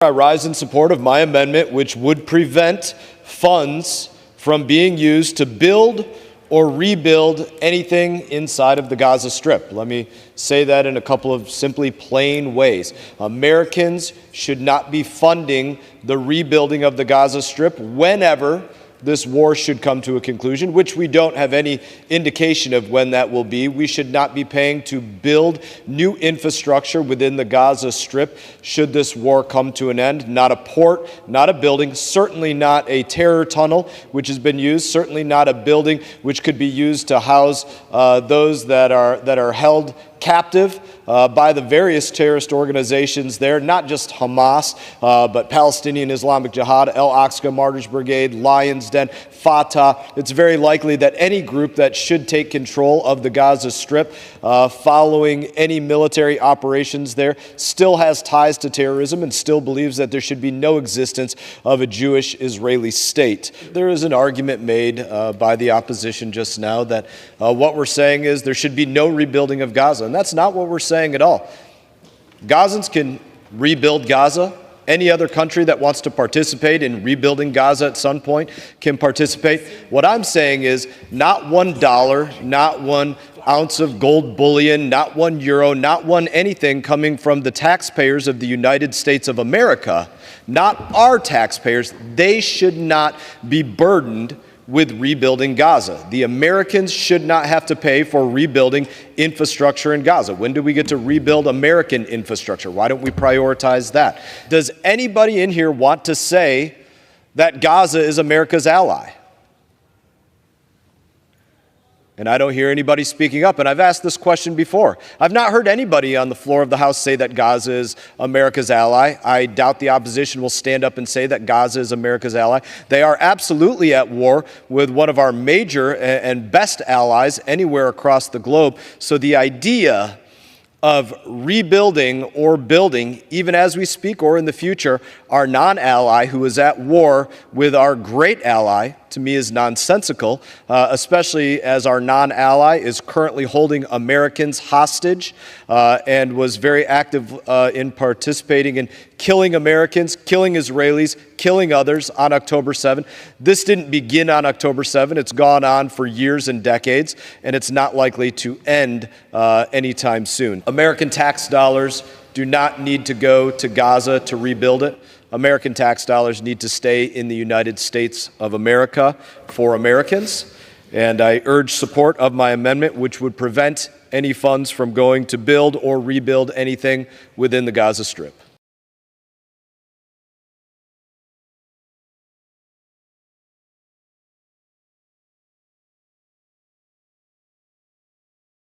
I rise in support of my amendment, which would prevent funds from being used to build or rebuild anything inside of the Gaza Strip. Let me say that in a couple of simply plain ways. Americans should not be funding the rebuilding of the Gaza Strip whenever this war should come to a conclusion, which we don't have any indication of when that will be. We should not be paying to build new infrastructure within the Gaza Strip should this war come to an end. Not a port, not a building, certainly not a terror tunnel, which has been used, certainly not a building which could be used to house those that are held captive by the various terrorist organizations there, not just Hamas, but Palestinian Islamic Jihad, Al-Aqsa Martyrs Brigade, Lions Den, Fatah. It's very likely that any group that should take control of the Gaza Strip following any military operations there still has ties to terrorism and still believes that there should be no existence of a Jewish Israeli state. There is an argument made by the opposition just now that what we're saying is there should be no rebuilding of Gaza. And that's not what we're saying at all. Gazans can rebuild Gaza. Any other country that wants to participate in rebuilding Gaza at some point can participate. What I'm saying is not $1, not 1 ounce of gold bullion, not €1, not one anything coming from the taxpayers of the United States of America, not our taxpayers. They should not be burdened with rebuilding Gaza. The Americans should not have to pay for rebuilding infrastructure in Gaza. When do we get to rebuild American infrastructure? Why don't we prioritize that? Does anybody in here want to say that Gaza is America's ally? And I don't hear anybody speaking up. And I've asked this question before. I've not heard anybody on the floor of the House say that Gaza is America's ally. I doubt the opposition will stand up and say that Gaza is America's ally. They are absolutely at war with one of our major and best allies anywhere across the globe. So the idea of rebuilding or building, even as we speak or in the future, our non-ally who is at war with our great ally, to me is nonsensical, especially as our non-ally is currently holding Americans hostage and was very active in participating in killing Americans, killing Israelis, killing others on October 7. This didn't begin on October 7. It's gone on for years and decades, and it's not likely to end anytime soon. American tax dollars do not need to go to Gaza to rebuild it. American tax dollars need to stay in the United States of America for Americans. And I urge support of my amendment, which would prevent any funds from going to build or rebuild anything within the Gaza Strip.